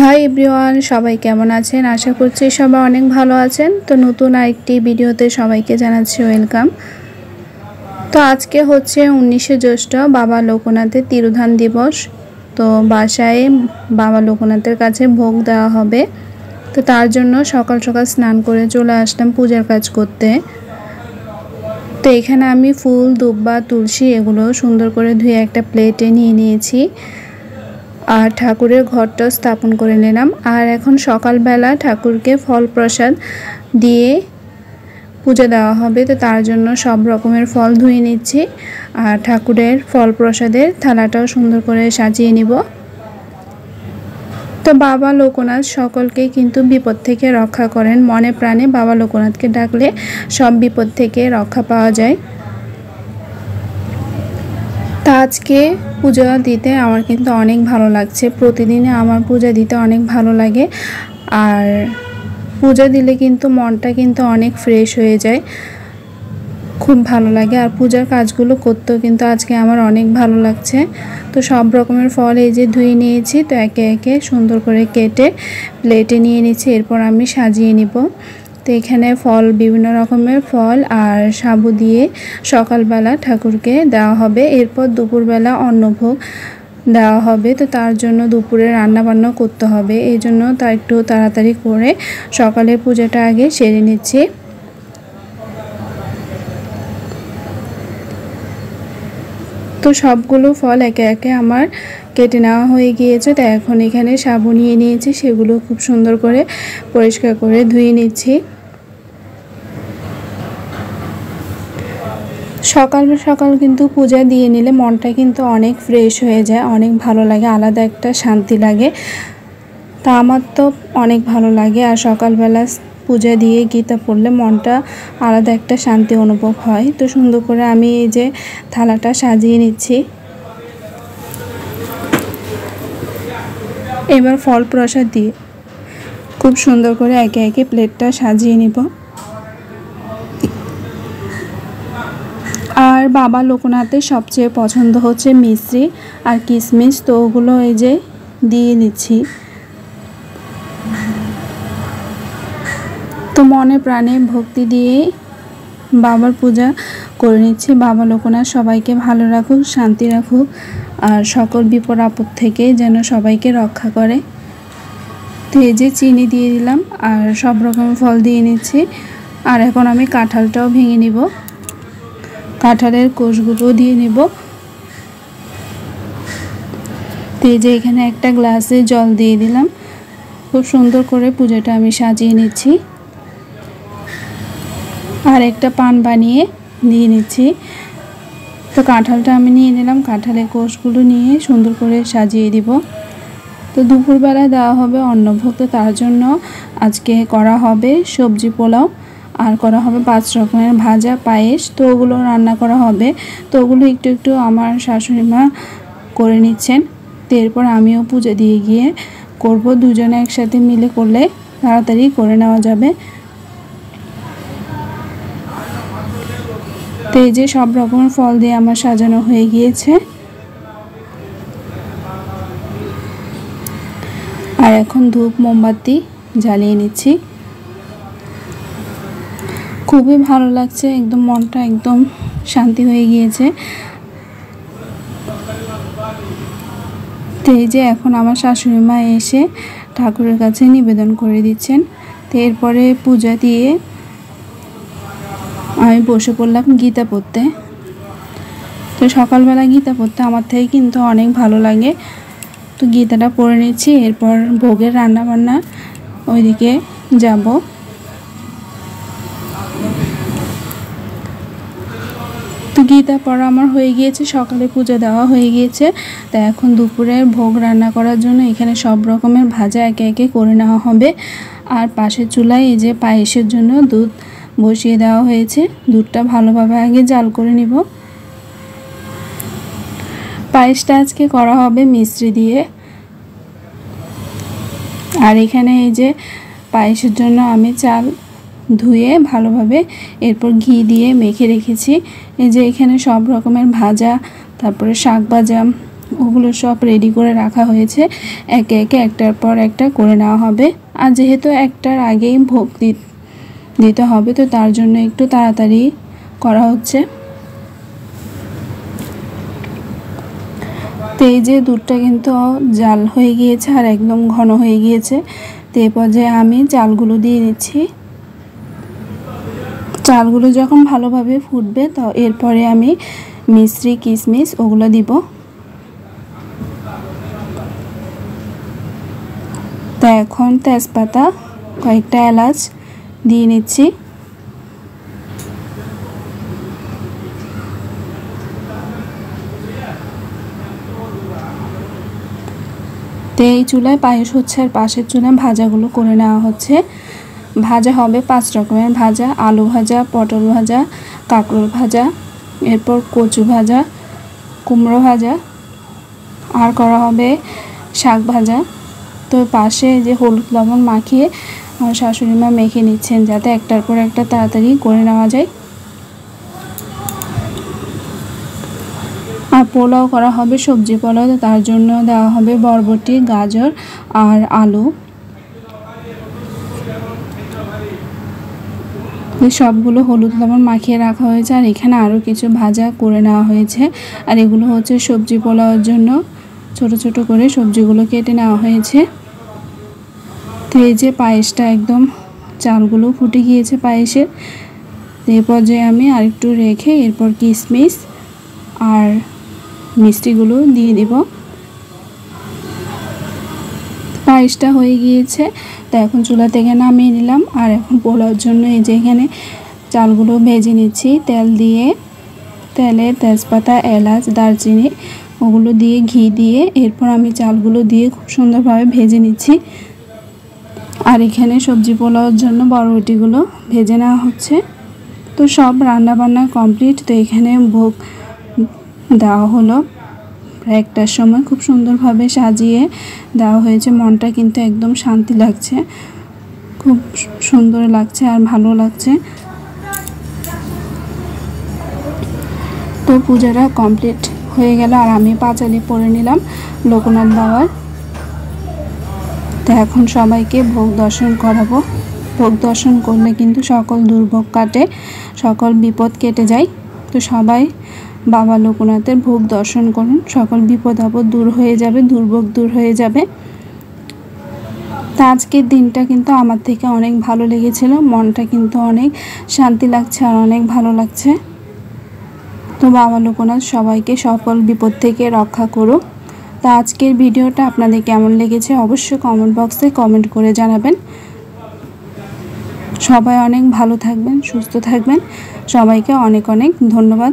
Hi everyone, সবাই কেমন আছেন? আশা করছি সবাই অনেক ভালো আছেন। তো নতুন আরেকটি ভিডিওতে সবাইকে জানাচ্ছি ওয়েলকাম। তো আজকে হচ্ছে 19শে জ্যৈষ্ঠ, বাবা লোকনাথের তিরোধান দিবস। তো বাসায় বাবা লোকনাথের কাছে ভোগ দেওয়া হবে। তো তার জন্য সকাল সকাল স্নান করে চলে আসলাম পূজার কাজ করতে। তো এখানে আমি ফুল, দুব্বা, তুলসী এগুলো সুন্দর করে ধুয়ে একটা প্লেটে নিয়ে নিয়েছি। আর ঠাকুরের ঘরটা স্থাপন করে নিলাম। আর এখন সকালবেলা ঠাকুরকে ফল প্রসাদ দিয়ে পূজা দেওয়া হবে। তো তার জন্য সব রকমের ফল ধুয়ে নিচ্ছি। আর ঠাকুরের ফল প্রসাদের থালাটাও সুন্দর করে সাজিয়ে নিব। তো বাবা লোকনাথ সকলকে কিন্তু বিপদ থেকে রক্ষা করেন। মনে প্রাণে বাবা লোকনাথকে ডাকলে সব বিপদ থেকে রক্ষা পাওয়া যায়। তা আজকে পূজা দিতে আমার কিন্তু অনেক ভালো লাগছে। প্রতিদিনে আমার পূজা দিতে অনেক ভালো লাগে। আর পূজা দিলে কিন্তু মনটা কিন্তু অনেক ফ্রেশ হয়ে যায়, খুব ভালো লাগে। আর পূজার কাজগুলো করতেও কিন্তু আজকে আমার অনেক ভালো লাগছে। তো সব রকমের ফল এই যে ধুয়ে নিয়েছি। তো একে একে সুন্দর করে কেটে প্লেটে নিয়ে নিচ্ছি। এরপর আমি সাজিয়ে নিব। তো এখানে ফল, বিভিন্ন রকমের ফল আর সাবু দিয়ে সকালবেলা ঠাকুরকে দেওয়া হবে। এরপর দুপুরবেলা অন্নভোগ দেওয়া হবে। তো তার জন্য দুপুরে রান্নাবান্না করতে হবে। এই জন্য তা একটু তাড়াতাড়ি করে সকালের পূজাটা আগে সেরে নিচ্ছি। তো সবগুলো ফল একে একে আমার কেটে নেওয়া হয়ে গিয়েছে। তো এখন এখানে সাবু নিয়ে নিয়েছি, সেগুলো খুব সুন্দর করে পরিষ্কার করে ধুয়ে নিচ্ছি। সকাল সকাল কিন্তু পূজা দিয়ে নিলে মনটা কিন্তু অনেক ফ্রেশ হয়ে যায়, অনেক ভালো লাগে, আলাদা একটা শান্তি লাগে। তা আমার তো অনেক ভালো লাগে। আর সকালবেলা পূজা দিয়ে গীতা পড়লে মনটা আলাদা একটা শান্তি অনুভব হয়। তো সুন্দর করে আমি এই যে থালাটা সাজিয়ে নিচ্ছি। এবার ফল প্রসাদ দিয়ে খুব সুন্দর করে একে একে প্লেটটা সাজিয়ে নিব। আর বাবা লোকনাথের সবচেয়ে পছন্দ হচ্ছে মিশ্রি আর কিশমিশ। তো ওগুলো এই যে দিয়ে নিচ্ছি। তো মনে প্রাণে ভক্তি দিয়ে বাবার পূজা করে নিচ্ছি। বাবা লোকনাথ সবাইকে ভালো রাখুক, শান্তি রাখুক, আর সকল বিপদ আপদ থেকে যেন সবাইকে রক্ষা করে। তো এই যে চিনি দিয়ে দিলাম আর সব রকম ফল দিয়ে নিচ্ছি। আর এখন আমি কাঁঠালটাও ভেঙে নিব, কাঁঠালের কোষগুলো দিয়ে নেব। তো এই যে এখানে একটা গ্লাসে জল দিয়ে দিলাম। খুব সুন্দর করে পূজাটা আমি সাজিয়ে নিচ্ছি। আর একটা পান বানিয়ে দিয়ে নিচ্ছি। তো কাঁঠালটা আমি নিয়ে নিলাম, কাঁঠালের কোষগুলো নিয়ে সুন্দর করে সাজিয়ে দিব। তো দুপুরবেলা দেওয়া হবে অন্নভোগ। তো তার জন্য আজকে করা হবে সবজি পোলাও, আর করা হবে 5 রকমের ভাজা, পায়েস। তো ওগুলো রান্না করা হবে। তো ওগুলো একটু একটু আমার শাশুড়ি মা করে নিচ্ছেন। তো এরপর আমিও পূজা দিয়ে গিয়ে করব। দুজনে একসাথে মিলে করলে তাড়াতাড়ি করে নেওয়া যাবে। তো এই যে সব রকমের ফল দিয়ে আমার সাজানো হয়ে গিয়েছে। আর এখন ধূপ মোমবাতি জ্বালিয়ে নিচ্ছি। খুবই ভালো লাগছে, একদম মনটা একদম শান্তি হয়ে গিয়েছে। তো এই যে এখন আমার শাশুড়ি মা এসে ঠাকুরের কাছে নিবেদন করে দিচ্ছেন। তো এরপরে পূজা দিয়ে আমি বসে পড়লাম গীতা পড়তে। তো সকালবেলা গীতা পড়তে আমার থেকে কিন্তু অনেক ভালো লাগে। তো গীতাটা পড়ে নিচ্ছি। এরপর ভোগের রান্না বান্না ওইদিকে যাব। তো গীতা পড়া আমার হয়ে গিয়েছে, সকালে পূজা দেওয়া হয়ে গিয়েছে। তা এখন দুপুরে ভোগ রান্না করার জন্য এখানে সব রকমের ভাজা একে একে করে নেওয়া হবে। আর পাশের চুলায় এই যে পায়েসের জন্য দুধ বসিয়ে দেওয়া হয়েছে। দুধটা ভালোভাবে আগে জাল করে নিব। পায়েসটা আজকে করা হবে মিশ্রি দিয়ে। আর এখানে এই যে পায়েসের জন্য আমি চাল ধুয়ে ভালোভাবে এরপর ঘি দিয়ে মেখে রেখেছি। এই যে এখানে সব রকমের ভাজা, তারপরে শাক ভাজা, ওগুলো সব রেডি করে রাখা হয়েছে, একে একে একটার পর একটা করে নেওয়া হবে। আর যেহেতু একটার আগেই ভোগ দিতে হবে, তো তার জন্য একটু তাড়াতাড়ি করা হচ্ছে। তো এই যে দুধটা কিন্তু জাল হয়ে গিয়েছে আর একদম ঘন হয়ে গিয়েছে। তো এই পর্যায়ে আমি চালগুলো দিয়ে দিচ্ছি। চালগুলো যখন ভালোভাবে ফুটবে তো এরপরে আমি মিশ্রি কিশমিশ ওগুলো দিব। তো এখন তেজপাতা, কয়েকটা এলাচ দিয়ে নিচ্ছি। তো এই চুলায় পায়েস হচ্ছে আর পাশের চুলায় ভাজাগুলো করে নেওয়া হচ্ছে। ভাজা হবে 5 রকমের ভাজা, আলু ভাজা, পটল ভাজা, কাঁকরোল ভাজা, এরপর কচু ভাজা, কুমড়ো ভাজা, আর করা হবে শাক ভাজা। তো পাশে যে হলুদ লবণ মাখিয়ে আমার শাশুড়ি মা মেখে নিচ্ছেন যাতে একটার পর একটা তাড়াতাড়ি করে নেওয়া যায়। আর পোলাও করা হবে, সবজি পোলাও, তার জন্য দেওয়া হবে বরবটি, গাজর আর আলু। সবগুলো হলুদ লবণ মাখিয়ে রাখা হয়েছে। আর এখানে আরও কিছু ভাজা করে নেওয়া হয়েছে। আর এগুলো হচ্ছে সবজি পোলাওয়ের জন্য ছোট ছোট করে সবজিগুলো কেটে নেওয়া হয়েছে। তো এই যে পায়েসটা একদম চালগুলো ফুটে গিয়েছে পায়েসের। এই পর্যায়ে আমি আরেকটু রেখে এরপর কিশমিশ আর মিষ্টিগুলো দিয়ে দেব। পায়েসটা হয়ে গিয়েছে, তো এখন চুলা থেকে নামিয়ে নিলাম। আর এখন পোলাওর জন্য এই যে এখানে চালগুলো ভেজে নিচ্ছি তেল দিয়ে। তেলে তেজপাতা, এলাচ, দারচিনি ওগুলো দিয়ে ঘি দিয়ে এরপর আমি চালগুলো দিয়ে খুব সুন্দরভাবে ভেজে নিচ্ছি। আর এখানে সবজি পোলাওর জন্য বরবটিগুলো ভেজে নেওয়া হচ্ছে। তো সব রান্না বান্না কমপ্লিট। তো এখানে ভোগ দেওয়া হলো প্রায় 1টার সময়, খুব সুন্দরভাবে সাজিয়ে দেওয়া হয়েছে। মনটা কিন্তু একদম শান্তি লাগছে, খুব সুন্দর লাগছে আর ভালো লাগছে। তো পূজাটা কমপ্লিট হয়ে গেল আর আমি পাঁচালি পরে নিলাম লোকনাথ বাবার। তো এখন সবাইকে ভোগ দর্শন করাবো। ভোগ দর্শন করলে কিন্তু সকল দুর্ভোগ কাটে, সকল বিপদ কেটে যায়। তো সবাই বাবা লোকনাথের ভোগ দর্শন করুন, সকল বিপদ আপদ দূর হয়ে যাবে, দুর্ভোগ দূর হয়ে যাবে। তা আজকের দিনটা কিন্তু আমার থেকে অনেক ভালো লেগেছিল, মনটা কিন্তু অনেক শান্তি লাগছে আর অনেক ভালো লাগছে। তো বাবা লোকনাথ সবাইকে সকল বিপদ থেকে রক্ষা করুক। তা আজকের ভিডিওটা আপনাদের কেমন লেগেছে অবশ্যই কমেন্ট বক্সে কমেন্ট করে জানাবেন। সবাই অনেক ভালো থাকবেন, সুস্থ থাকবেন। সবাইকে অনেক অনেক ধন্যবাদ।